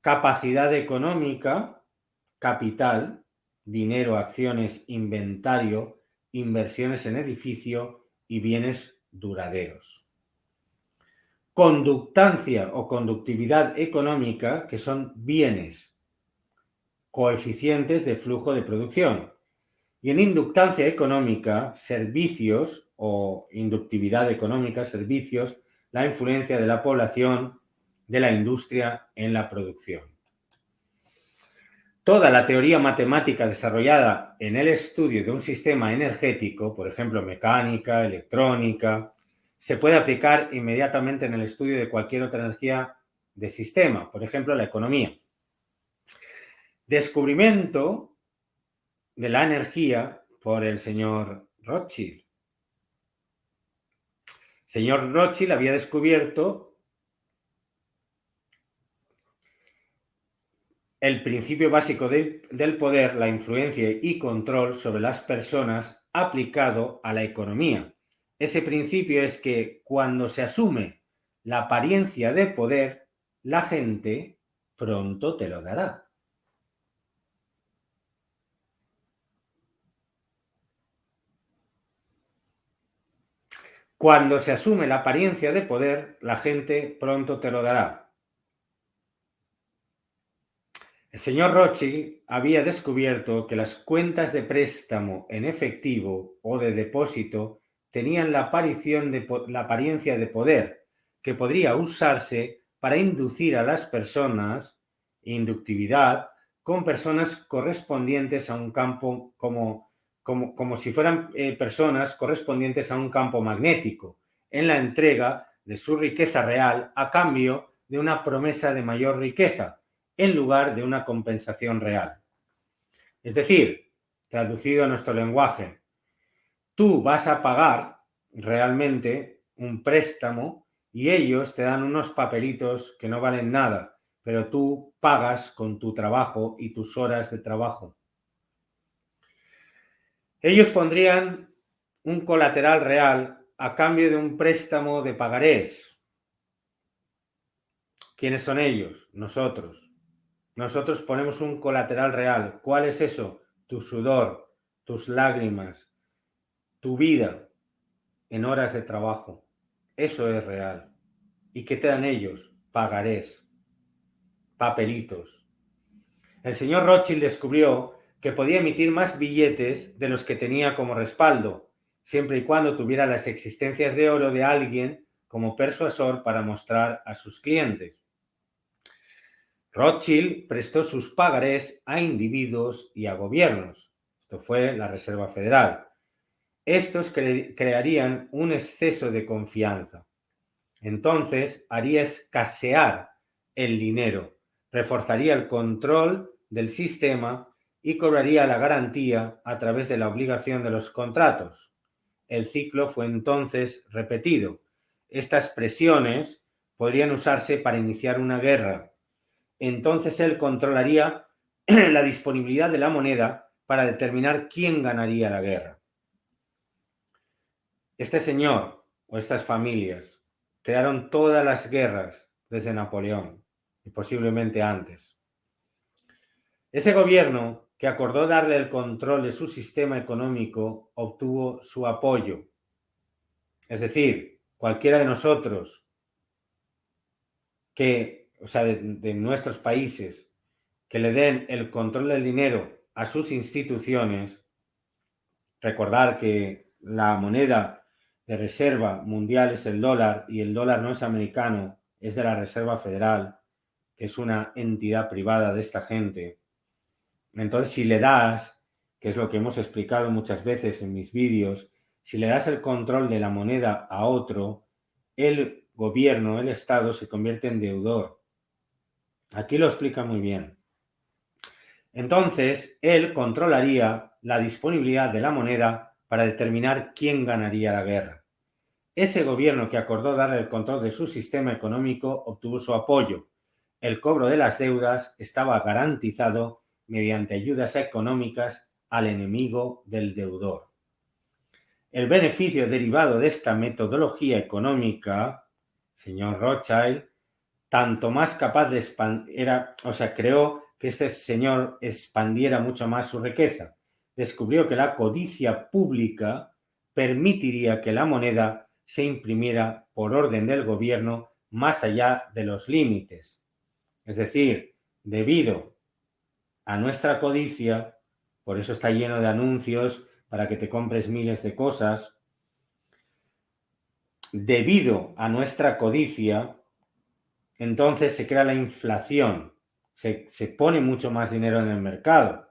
capacidad económica, capital, dinero, acciones, inventario, inversiones en edificio y bienes duraderos. Conductancia o conductividad económica, que son bienes, coeficientes de flujo de producción. Y en inductancia económica, servicios o inductividad económica, servicios, la influencia de la población, de la industria en la producción. Toda la teoría matemática desarrollada en el estudio de un sistema energético, por ejemplo, mecánica, electrónica, se puede aplicar inmediatamente en el estudio de cualquier otra energía de sistema, por ejemplo, la economía. Descubrimiento de la energía por el señor Rothschild. El señor Rothschild había descubierto el principio básico del poder, la influencia y control sobre las personas aplicado a la economía. Ese principio es que cuando se asume la apariencia de poder, la gente pronto te lo dará. Cuando se asume la apariencia de poder, la gente pronto te lo dará. El señor Rothschild había descubierto que las cuentas de préstamo en efectivo o de depósito tenían la apariencia de poder, que podría usarse para inducir a las personas, inductividad, con personas correspondientes a un campo, como si fueran personas correspondientes a un campo magnético, en la entrega de su riqueza real a cambio de una promesa de mayor riqueza, en lugar de una compensación real. Es decir, traducido a nuestro lenguaje, tú vas a pagar realmente un préstamo y ellos te dan unos papelitos que no valen nada, pero tú pagas con tu trabajo y tus horas de trabajo. Ellos pondrían un colateral real a cambio de un préstamo de pagarés. ¿Quiénes son ellos? Nosotros. Nosotros ponemos un colateral real. ¿Cuál es eso? Tu sudor, tus lágrimas, tu vida en horas de trabajo. Eso es real. ¿Y qué te dan ellos? Pagarés, papelitos. El señor Rothschild descubrió que podía emitir más billetes de los que tenía como respaldo, siempre y cuando tuviera las existencias de oro de alguien como persuasor para mostrar a sus clientes. Rothschild prestó sus pagarés a individuos y a gobiernos. Esto fue la Reserva Federal. Estos crearían un exceso de confianza. Entonces haría escasear el dinero, reforzaría el control del sistema y cobraría la garantía a través de la obligación de los contratos. El ciclo fue entonces repetido. Estas presiones podrían usarse para iniciar una guerra. Entonces él controlaría la disponibilidad de la moneda para determinar quién ganaría la guerra. Este señor o estas familias crearon todas las guerras desde Napoleón y posiblemente antes. Ese gobierno que acordó darle el control de su sistema económico obtuvo su apoyo. Es decir, cualquiera de nosotros de nuestros países, que le den el control del dinero a sus instituciones, recordar que la moneda de reserva mundial es el dólar y el dólar no es americano, es de la Reserva Federal, que es una entidad privada de esta gente. Entonces, si le das, que es lo que hemos explicado muchas veces en mis vídeos, si le das el control de la moneda a otro, el gobierno, el Estado, se convierte en deudor. Aquí lo explica muy bien. Entonces, él controlaría la disponibilidad de la moneda para determinar quién ganaría la guerra. Ese gobierno que acordó darle el control de su sistema económico obtuvo su apoyo. El cobro de las deudas estaba garantizado mediante ayudas económicas al enemigo del deudor. El beneficio derivado de esta metodología económica, señor Rothschild, tanto más capaz de creó que este señor expandiera mucho más su riqueza. Descubrió que la codicia pública permitiría que la moneda se imprimiera por orden del gobierno más allá de los límites. Es decir, debido a nuestra codicia, por eso está lleno de anuncios para que te compres miles de cosas, debido a nuestra codicia, entonces se crea la inflación. se pone mucho más dinero en el mercado.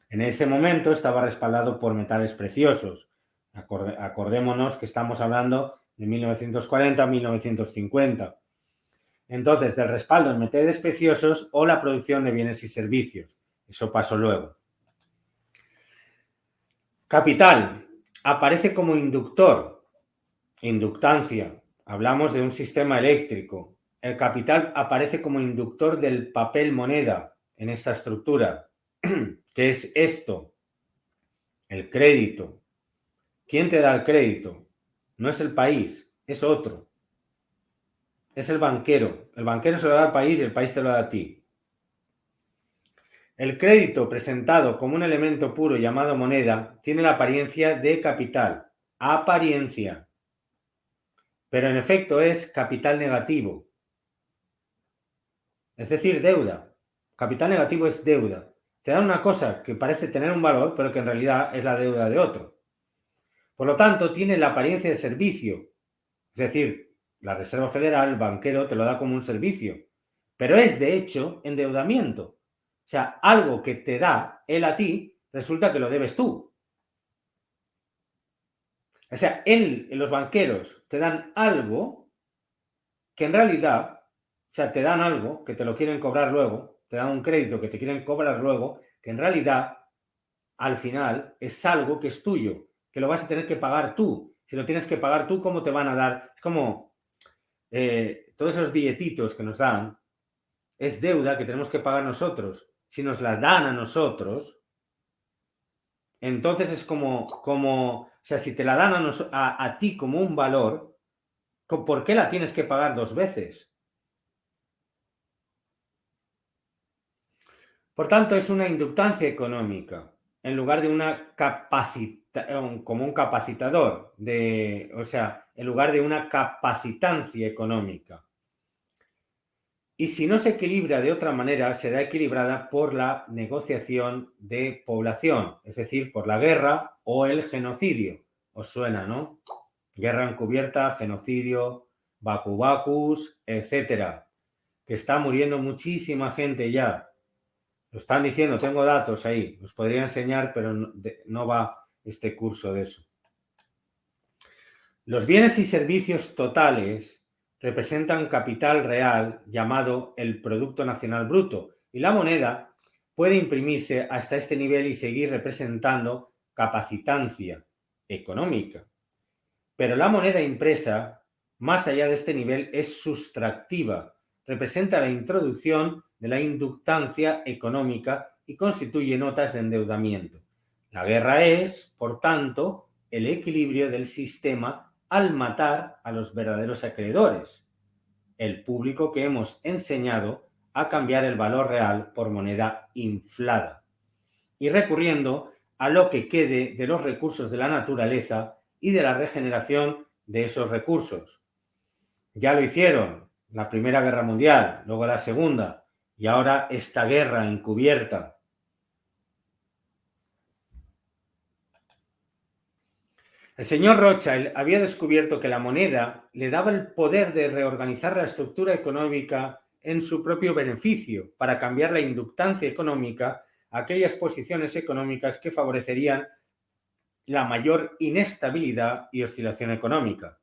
En ese momento estaba respaldado por metales preciosos. Acordémonos que estamos hablando de 1940 a 1950. Entonces, del respaldo en metales preciosos o la producción de bienes y servicios. Eso pasó luego. Capital. Aparece como inductor. Inductancia. Hablamos de un sistema eléctrico. El capital aparece como inductor del papel moneda en esta estructura. ¿Qué es esto? El crédito. ¿Quién te da el crédito? No es el país, es otro. Es el banquero. El banquero se lo da al país y el país te lo da a ti. El crédito presentado como un elemento puro llamado moneda tiene la apariencia de capital. Apariencia. Pero en efecto es capital negativo. Es decir, deuda. Capital negativo es deuda. Te dan una cosa que parece tener un valor, pero que en realidad es la deuda de otro. Por lo tanto, tiene la apariencia de servicio. Es decir, la Reserva Federal, el banquero, te lo da como un servicio. Pero es, de hecho, endeudamiento. O sea, algo que te da él a ti, resulta que lo debes tú. O sea, los banqueros te dan algo que en realidad, o sea, te dan algo que te lo quieren cobrar luego, te dan un crédito que te quieren cobrar luego, que en realidad, al final, es algo que es tuyo, que lo vas a tener que pagar tú. Si lo tienes que pagar tú, ¿cómo te van a dar? Es como todos esos billetitos que nos dan, es deuda que tenemos que pagar nosotros. Si nos la dan a nosotros, entonces es como o sea, si te la dan a ti como un valor, ¿por qué la tienes que pagar dos veces? Por tanto, es una inductancia económica, en lugar de una como un capacitador, o sea, en lugar de una capacitancia económica. Y si no se equilibra de otra manera, será equilibrada por la negociación de población, es decir, por la guerra o el genocidio. ¿Os suena, no? Guerra encubierta, genocidio, vacus, etcétera. Que está muriendo muchísima gente ya. Lo están diciendo, tengo datos ahí. Os podría enseñar, pero no va este curso de eso. Los bienes y servicios totales representan capital real llamado el Producto Nacional Bruto y la moneda puede imprimirse hasta este nivel y seguir representando capacitancia económica. Pero la moneda impresa, más allá de este nivel, es sustractiva, representa la introducción de la inductancia económica y constituye notas de endeudamiento. La guerra es, por tanto, el equilibrio del sistema al matar a los verdaderos acreedores, el público que hemos enseñado a cambiar el valor real por moneda inflada, y recurriendo a lo que quede de los recursos de la naturaleza y de la regeneración de esos recursos. Ya lo hicieron la Primera Guerra Mundial, luego la Segunda, y ahora esta guerra encubierta. El señor Rothschild había descubierto que la moneda le daba el poder de reorganizar la estructura económica en su propio beneficio para cambiar la inductancia económica a aquellas posiciones económicas que favorecerían la mayor inestabilidad y oscilación económica.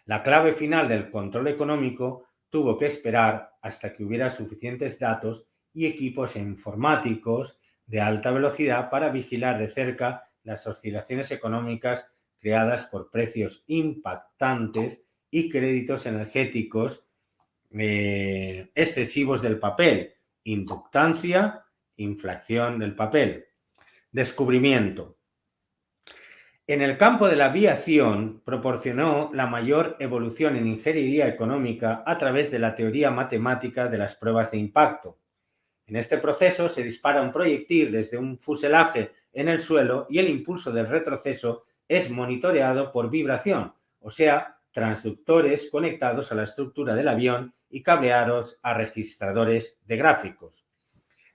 La clave final del control económico tuvo que esperar hasta que hubiera suficientes datos y equipos informáticos de alta velocidad para vigilar de cerca las oscilaciones económicas creadas por precios impactantes y créditos energéticos excesivos del papel, inductancia, inflación del papel. Descubrimiento. En el campo de la aviación proporcionó la mayor evolución en ingeniería económica a través de la teoría matemática de las pruebas de impacto. En este proceso se dispara un proyectil desde un fuselaje en el suelo y el impulso del retroceso es monitoreado por vibración, o sea, transductores conectados a la estructura del avión y cableados a registradores de gráficos.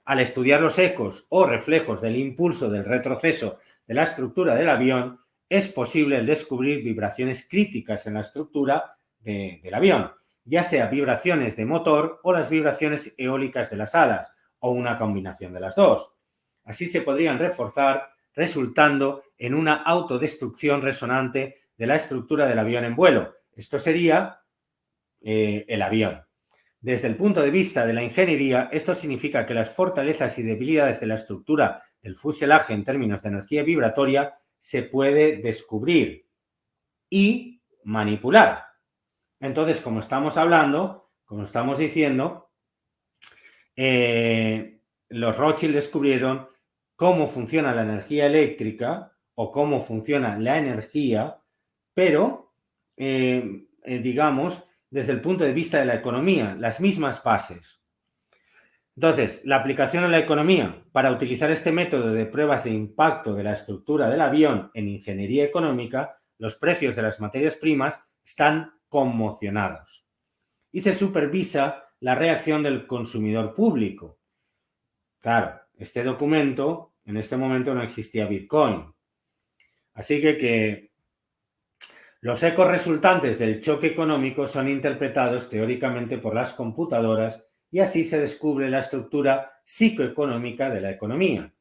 Al estudiar los ecos o reflejos del impulso del retroceso de la estructura del avión, es posible el descubrir vibraciones críticas en la estructura del avión ya sea vibraciones de motor o las vibraciones eólicas de las alas, o una combinación de las dos. Así se podrían reforzar, resultando en una autodestrucción resonante de la estructura del avión en vuelo. Esto sería el avión. Desde el punto de vista de la ingeniería, esto significa que las fortalezas y debilidades de la estructura del fuselaje en términos de energía vibratoria se puede descubrir y manipular. Entonces, como estamos hablando, como estamos diciendo, los Rothschild descubrieron cómo funciona la energía eléctrica o cómo funciona la energía, pero, digamos, desde el punto de vista de la economía, las mismas bases. Entonces, la aplicación en la economía para utilizar este método de pruebas de impacto de la estructura del avión en ingeniería económica, los precios de las materias primas están conmocionados y se supervisa la reacción del consumidor público. Claro, este documento, en este momento no existía Bitcoin. Así que los ecos resultantes del choque económico son interpretados teóricamente por las computadoras y así se descubre la estructura psicoeconómica de la economía.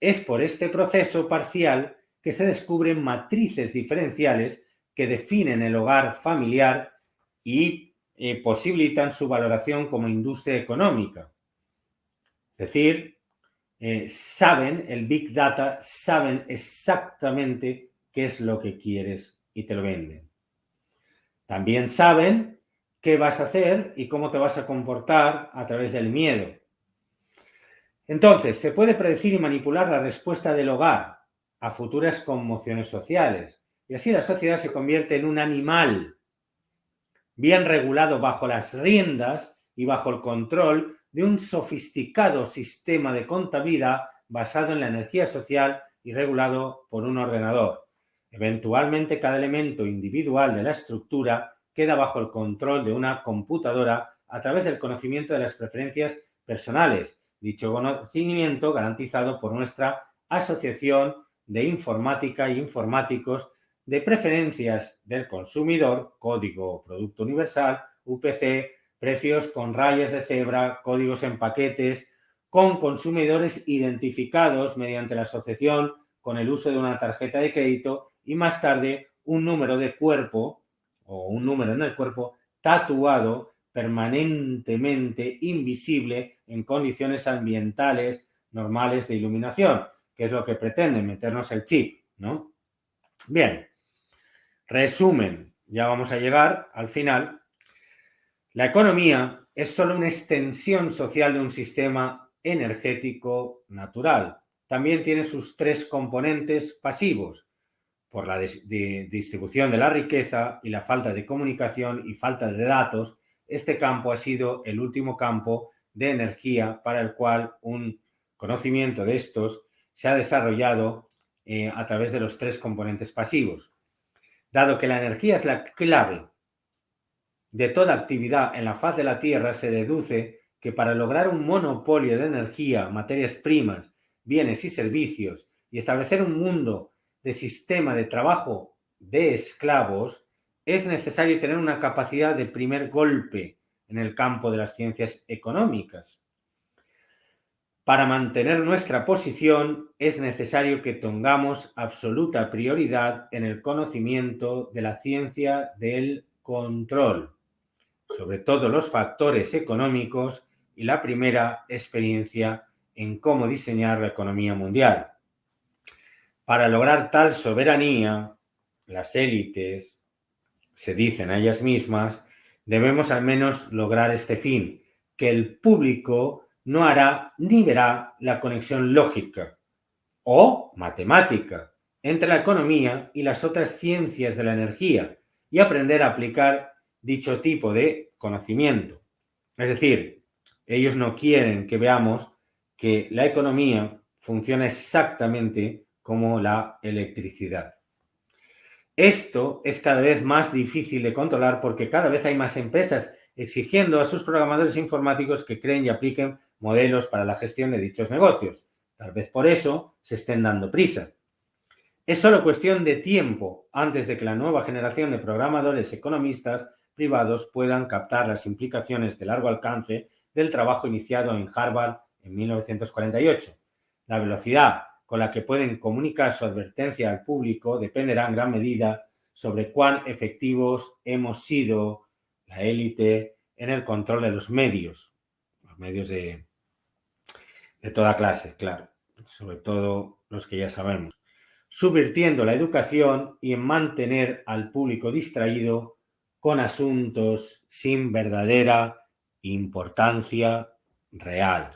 Es por este proceso parcial que se descubren matrices diferenciales que definen el hogar familiar y posibilitan su valoración como industria económica. Es decir, saben, el Big Data, saben exactamente qué es lo que quieres y te lo venden. También saben qué vas a hacer y cómo te vas a comportar a través del miedo. Entonces, se puede predecir y manipular la respuesta del hogar a futuras conmociones sociales y así la sociedad se convierte en un animal bien regulado bajo las riendas y bajo el control de un sofisticado sistema de contabilidad basado en la energía social y regulado por un ordenador. Eventualmente, cada elemento individual de la estructura queda bajo el control de una computadora a través del conocimiento de las preferencias personales. Dicho conocimiento garantizado por nuestra Asociación de Informática y Informáticos de Preferencias del Consumidor, Código Producto Universal, UPC, precios con rayas de cebra, códigos en paquetes, con consumidores identificados mediante la asociación con el uso de una tarjeta de crédito y más tarde un número de cuerpo o un número en el cuerpo tatuado permanentemente invisible en condiciones ambientales normales de iluminación, que es lo que pretende meternos el chip, ¿no? Bien, resumen, ya vamos a llegar al final. La economía es solo una extensión social de un sistema energético natural. También tiene sus tres componentes pasivos, por la distribución de la riqueza y la falta de comunicación y falta de datos. Este campo ha sido el último campo de energía para el cual un conocimiento de estos se ha desarrollado a través de los tres componentes pasivos. Dado que la energía es la clave de toda actividad en la faz de la Tierra, se deduce que para lograr un monopolio de energía, materias primas, bienes y servicios y establecer un mundo de sistema de trabajo de esclavos, es necesario tener una capacidad de primer golpe en el campo de las ciencias económicas. Para mantener nuestra posición es necesario que tengamos absoluta prioridad en el conocimiento de la ciencia del control, sobre todos los factores económicos y la primera experiencia en cómo diseñar la economía mundial. Para lograr tal soberanía, las élites, se dicen a ellas mismas, debemos al menos lograr este fin, que el público no hará ni verá la conexión lógica o matemática entre la economía y las otras ciencias de la energía y aprender a aplicar dicho tipo de conocimiento. Es decir, ellos no quieren que veamos que la economía funciona exactamente como la electricidad. Esto es cada vez más difícil de controlar porque cada vez hay más empresas exigiendo a sus programadores informáticos que creen y apliquen modelos para la gestión de dichos negocios. Tal vez por eso se estén dando prisa. Es solo cuestión de tiempo antes de que la nueva generación de programadores economistas privados puedan captar las implicaciones de largo alcance del trabajo iniciado en Harvard en 1948. La velocidad con la que pueden comunicar su advertencia al público dependerá en gran medida sobre cuán efectivos hemos sido, la élite, en el control de los medios de toda clase, claro, sobre todo los que ya sabemos, subvirtiendo la educación y en mantener al público distraído con asuntos sin verdadera importancia real.